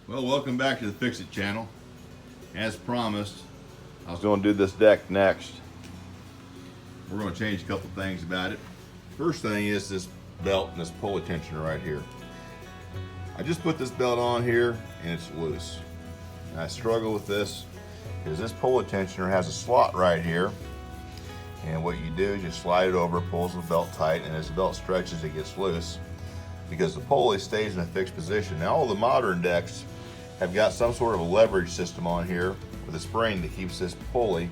Well, welcome back to the Fix It channel. As promised, I was going to do this deck next. We're going to change a couple things about it. First thing is this belt and this pulley tensioner right here. I just put this belt on here and it's loose. And I struggle with this because this pulley tensioner has a slot right here. And what you do is you slide it over, pulls the belt tight, and as the belt stretches, it gets loose because the pulley stays in a fixed position. Now, all the modern decks have got some sort of a leverage system on here with a spring that keeps this pulley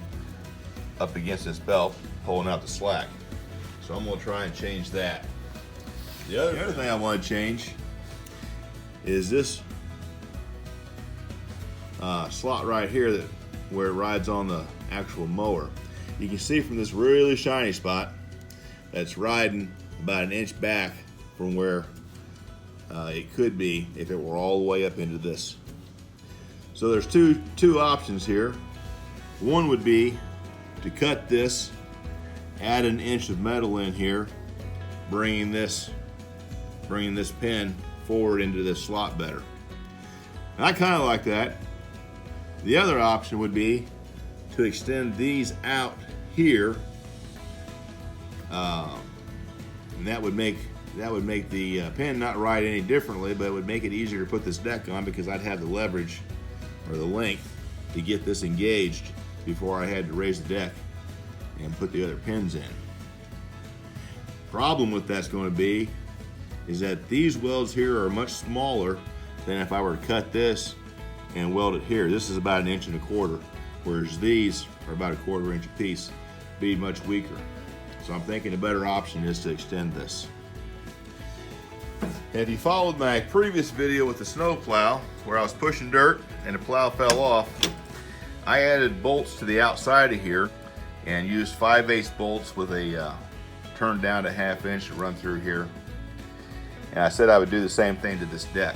up against this belt, pulling out the slack. So I'm going to try and change that. The other thing I want to change is this slot right here where it rides on the actual mower. You can see from this really shiny spot that's riding about an inch back from where it could be if it were all the way up into this. So there's two options here. One would be to cut this, add an inch of metal in here, bringing this pin forward into this slot better. And I kind of like that. The other option would be to extend these out here, and that would make the pin not ride any differently, but it would make it easier to put this deck on because I'd have the leverage or the length to get this engaged before I had to raise the deck and put the other pins in. Problem with that's going to be is that these welds here are much smaller than if I were to cut this and weld it here. This is about 1.25 inches, whereas these are about 1/4 inch a piece, be much weaker. So I'm thinking a better option is to extend this. If you followed my previous video with the snow plow where I was pushing dirt and the plow fell off, I added bolts to the outside of here and used 5/8 bolts with a turned down to 1/2 inch to run through here. And I said I would do the same thing to this deck.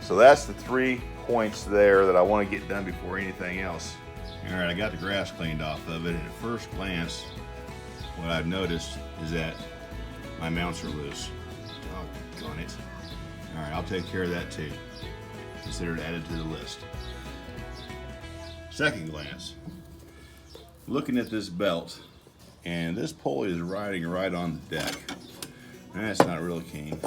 So that's the 3 points there that I want to get done before anything else. All right, I got the grass cleaned off of it, and at first glance, what I've noticed is that my mounts are loose. Oh, on it. All right, I'll take care of that too. Consider it added to the list. Second glance, looking at this belt, and this pulley is riding right on the deck. That's not real keen.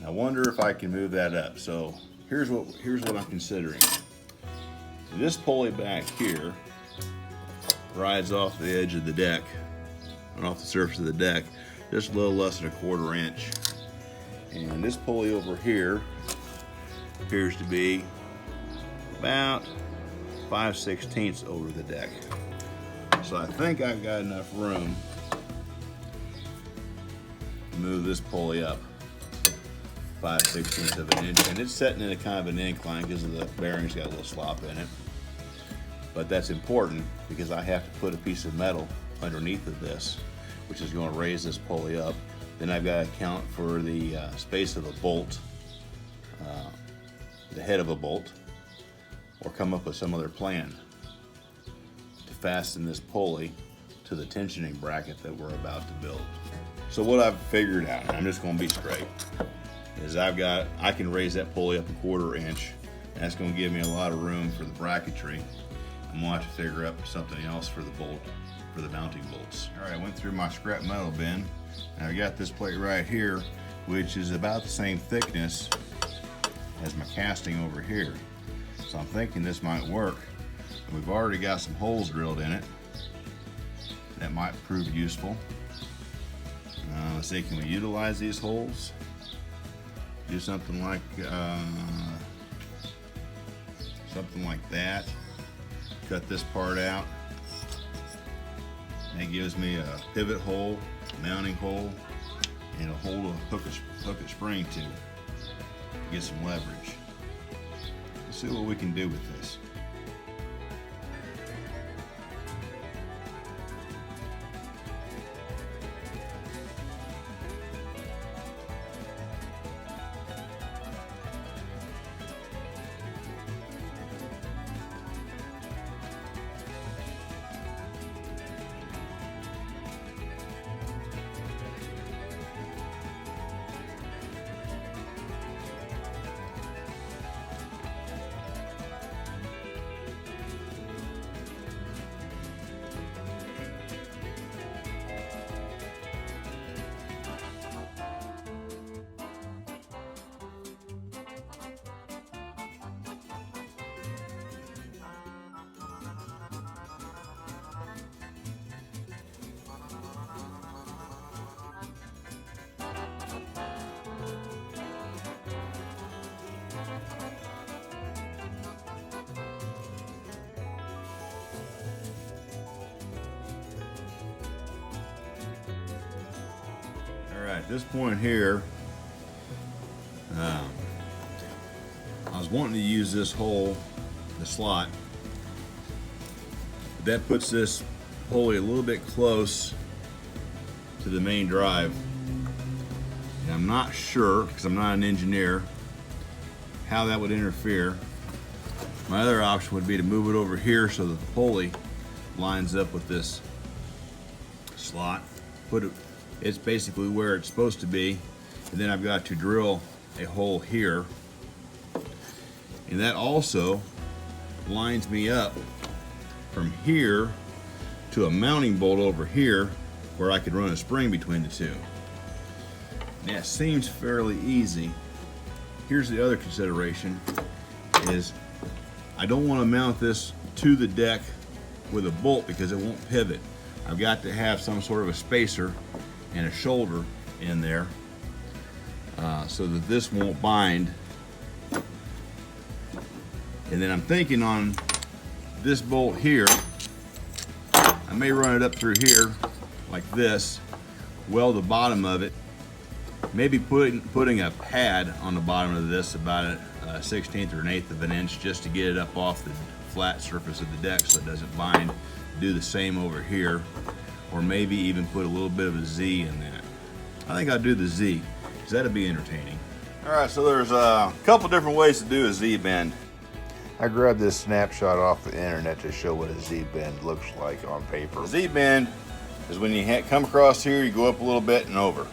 I wonder if I can move that up. So here's what I'm considering. This pulley back here rides off the edge of the deck and off the surface of the deck just a little less than 1/4 inch. And this pulley over here appears to be about 5/16 over the deck. So I think I've got enough room to move this pulley up 5/16 of an inch, and it's setting in a kind of an incline because the bearing's got a little slop in it. But that's important because I have to put a piece of metal underneath of this, which is going to raise this pulley up. Then I've got to account for the space of a bolt, the head of a bolt, or come up with some other plan to fasten this pulley to the tensioning bracket that we're about to build. So what I've figured out, and I'm just going to be straight, is I can raise that pulley up 1/4 inch. That's going to give me a lot of room for the bracketry. I'm going to have to figure up something else for the bolt, for the mounting bolts. All right, I went through my scrap metal bin, and I got this plate right here, which is about the same thickness as my casting over here. So I'm thinking this might work. We've already got some holes drilled in it. That might prove useful. Let's see, can we utilize these holes? Do something like that. Cut this part out. That gives me a pivot hole, mounting hole, and a hole to hook a spring to get some leverage. Let's see what we can do with this. Alright, at this point here, I was wanting to use this hole, the slot. That puts this pulley a little bit close to the main drive. And I'm not sure, because I'm not an engineer, how that would interfere. My other option would be to move it over here so that the pulley lines up with this slot. It's basically where it's supposed to be, and then I've got to drill a hole here, and that also lines me up from here to a mounting bolt over here where I could run a spring between the two. Now it seems fairly easy. Here's the other consideration, is I don't want to mount this to the deck with a bolt because it won't pivot. I've got to have some sort of a spacer and a shoulder in there so that this won't bind. And then I'm thinking on this bolt here, I may run it up through here like this, weld the bottom of it, maybe putting a pad on the bottom of this about a 1/16 or 1/8 of an inch just to get it up off the flat surface of the deck so it doesn't bind. Do the same over here, or maybe even put a little bit of a Z in that. I think I'll do the Z, because that'll be entertaining. Alright, so there's a couple different ways to do a Z bend. I grabbed this snapshot off the internet to show what a Z bend looks like on paper. A Z bend is when you come across here, you go up a little bit and over.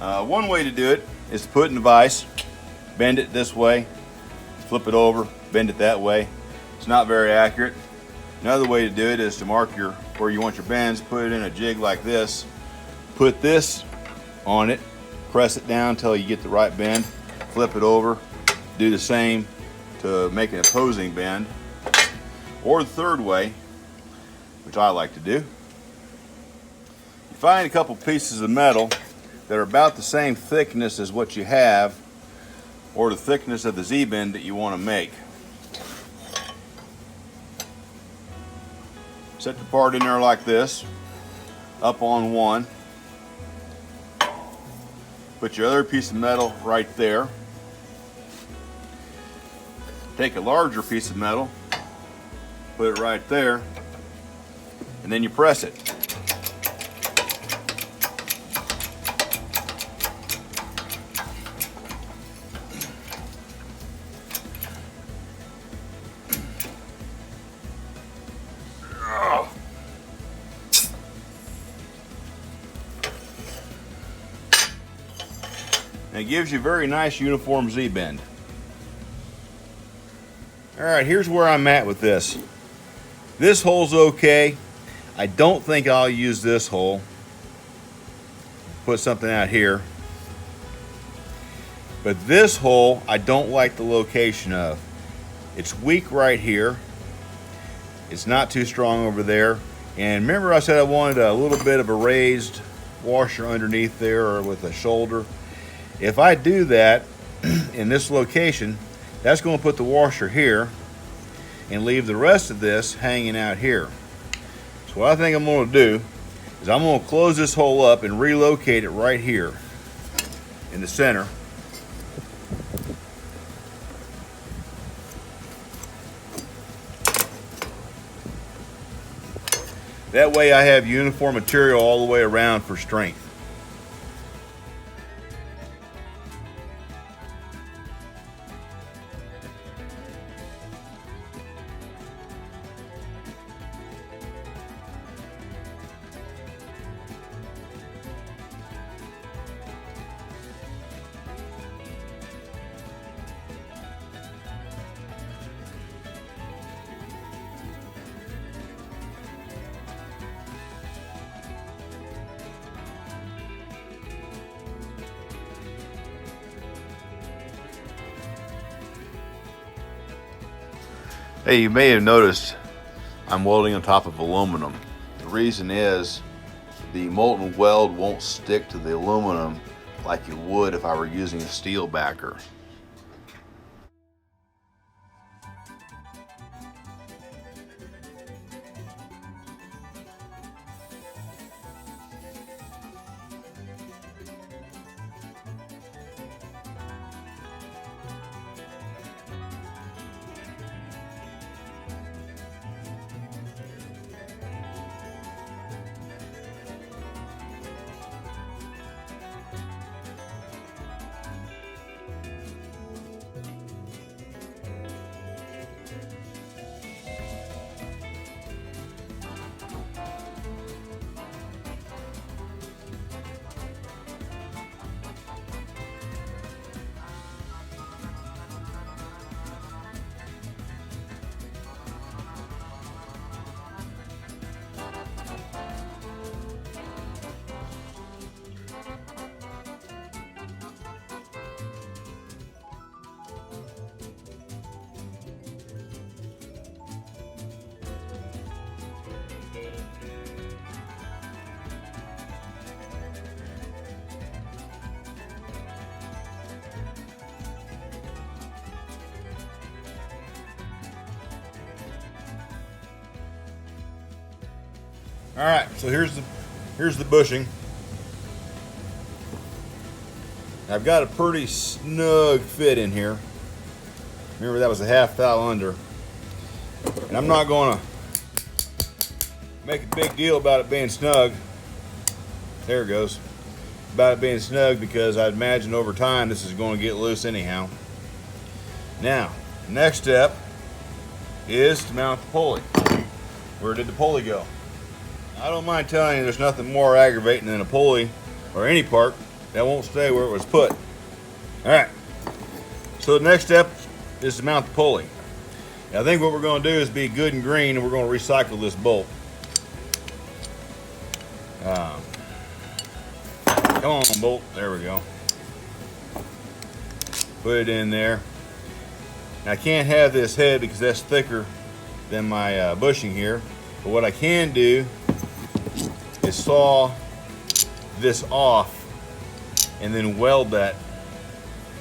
One way to do it is to put it in the vise, bend it this way, flip it over, bend it that way. It's not very accurate. Another way to do it is to mark where you want your bends, put it in a jig like this, put this on it, press it down until you get the right bend, flip it over, do the same to make an opposing bend. Or the third way, which I like to do, you find a couple pieces of metal that are about the same thickness as what you have, or the thickness of the Z-bend that you want to make. Set the part in there like this, up on one. Put your other piece of metal right there. Take a larger piece of metal, put it right there, and then you press it. And it gives you a very nice uniform Z-bend. Alright, here's where I'm at with this. This hole's okay. I don't think I'll use this hole. Put something out here. But this hole, I don't like the location of. It's weak right here. It's not too strong over there. And remember I said I wanted a little bit of a raised washer underneath there, or with a shoulder. If I do that in this location, that's going to put the washer here and leave the rest of this hanging out here. So what I think I'm going to do is I'm going to close this hole up and relocate it right here in the center. That way I have uniform material all the way around for strength. Hey, you may have noticed I'm welding on top of aluminum. The reason is the molten weld won't stick to the aluminum like it would if I were using a steel backer. All right, so here's the bushing. I've got a pretty snug fit in here. Remember, that was a half thou under. And I'm not gonna make a big deal about it being snug. There it goes. About it being snug, because I'd imagine over time this is going to get loose anyhow. Now, next step is to mount the pulley. Where did the pulley go? I don't mind telling you, there's nothing more aggravating than a pulley or any part that won't stay where it was put. All right, so the next step is to mount the pulley. Now, I think what we're going to do is be good and green, and we're going to recycle this bolt. Come on, bolt. There we go. Put it in there. Now, I can't have this head because that's thicker than my bushing here. But what I can do is saw this off and then weld that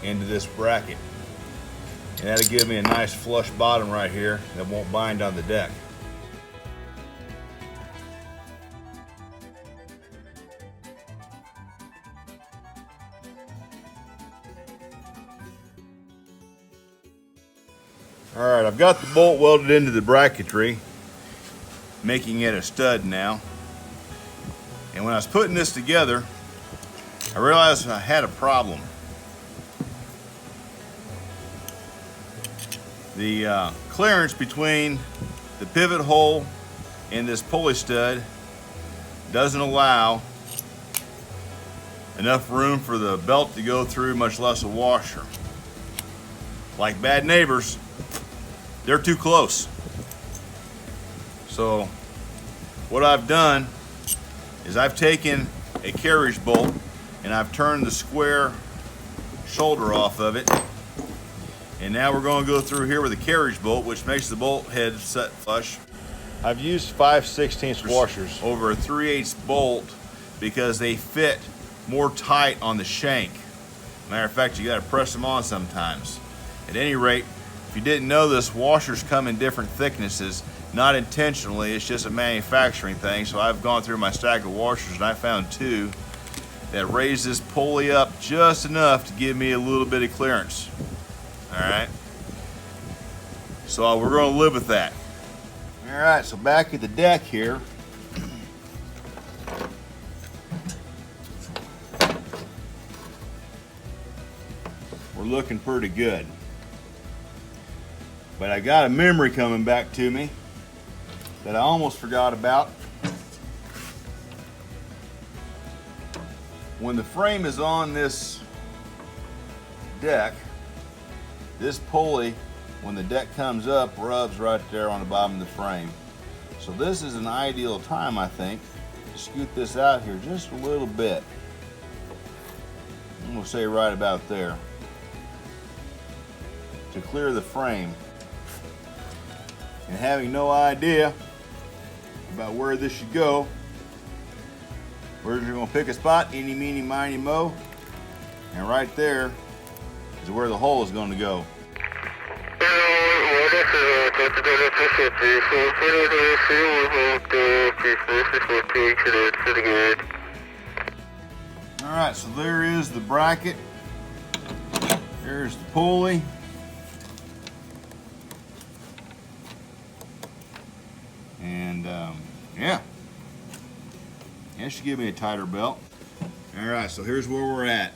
into this bracket. And that'll give me a nice flush bottom right here that won't bind on the deck. All right, I've got the bolt welded into the bracketry, making it a stud now. And when I was putting this together, I realized I had a problem. The clearance between the pivot hole and this pulley stud doesn't allow enough room for the belt to go through, much less a washer. Like bad neighbors, they're too close. So what I've done is I've taken a carriage bolt and I've turned the square shoulder off of it. And now we're going to go through here with a carriage bolt, which makes the bolt head set flush. I've used 5/16 washers over a 3/8 bolt because they fit more tight on the shank. Matter of fact, you got to press them on sometimes. At any rate, if you didn't know this, washers come in different thicknesses, not intentionally, it's just a manufacturing thing. So I've gone through my stack of washers and I found two that raise this pulley up just enough to give me a little bit of clearance. All right, so we're going to live with that. All right, so back at the deck here, we're looking pretty good. But I got a memory coming back to me that I almost forgot about. When the frame is on this deck, this pulley, when the deck comes up, rubs right there on the bottom of the frame. So this is an ideal time, I think, to scoot this out here just a little bit. I'm gonna say right about there, to clear the frame. And having no idea about where this should go, we're just gonna pick a spot, eeny, meeny, miny, mo, and right there is where the hole is going to go. Alright, so there is the bracket. There's the pulley. And yeah, that should give me a tighter belt. Alright, so here's where we're at.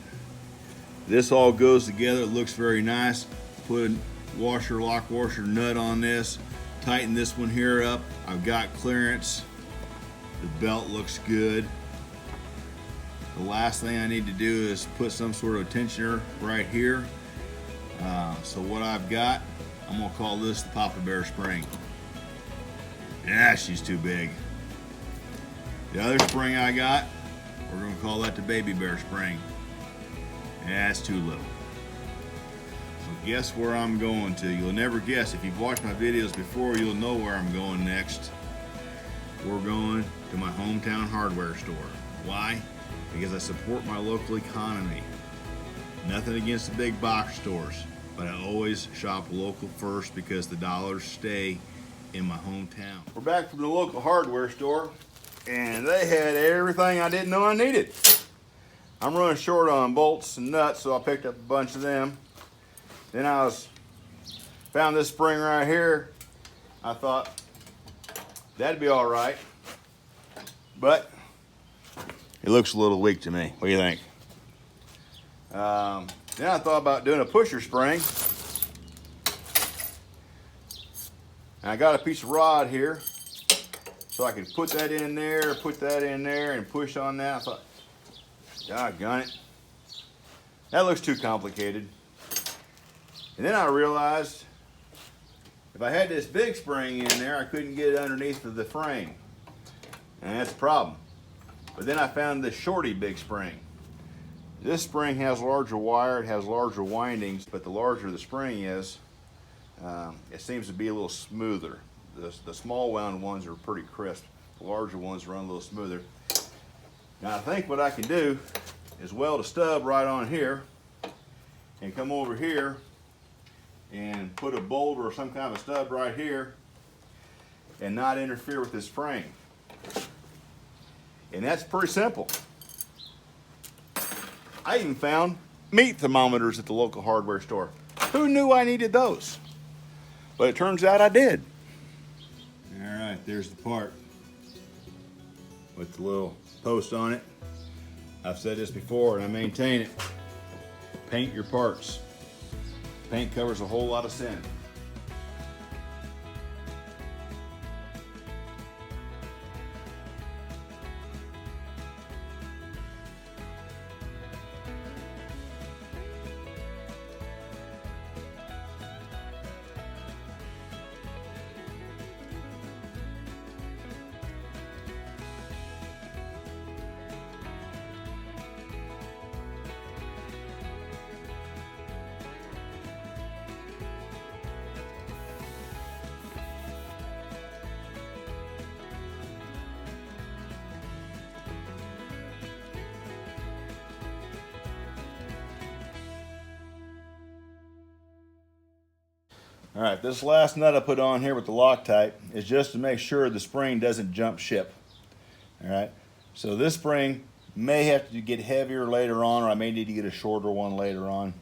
This all goes together, it looks very nice. Put a washer, lock washer nut on this. Tighten this one here up. I've got clearance. The belt looks good. The last thing I need to do is put some sort of tensioner right here. So what I've got, I'm gonna call this the Papa Bear spring. Yeah, she's too big. The other spring I got, we're gonna call that the Baby Bear spring. That's too little. So guess where I'm going to. You'll never guess. If you've watched my videos before, you'll know where I'm going next. We're going to my hometown hardware store. Why? Because I support my local economy. Nothing against the big box stores, but I always shop local first because the dollars stay in my hometown. We're back from the local hardware store, and they had everything I didn't know I needed. I'm running short on bolts and nuts, so I picked up a bunch of them. Then found this spring right here. I thought that'd be all right, but it looks a little weak to me. What do you think? Then I thought about doing a pusher spring. And I got a piece of rod here, so I could put that in there, and push on that. I thought, doggone it, that looks too complicated. And then I realized if I had this big spring in there, I couldn't get it underneath of the frame, and that's a problem. But then I found this shorty big spring. This spring has larger wire, it has larger windings, but the larger the spring is, it seems to be a little smoother. The small wound ones are pretty crisp. The larger ones run a little smoother. Now I think what I can do is weld a stub right on here and come over here and put a bolt or some kind of a stub right here and not interfere with this frame. And that's pretty simple. I even found meat thermometers at the local hardware store. Who knew I needed those? But it turns out I did. All right, there's the part with the little post on it. I've said this before and I maintain it. Paint your parts. Paint covers a whole lot of sin. All right, this last nut I put on here with the Loctite is just to make sure the spring doesn't jump ship. All right, so this spring may have to get heavier later on, or I may need to get a shorter one later on.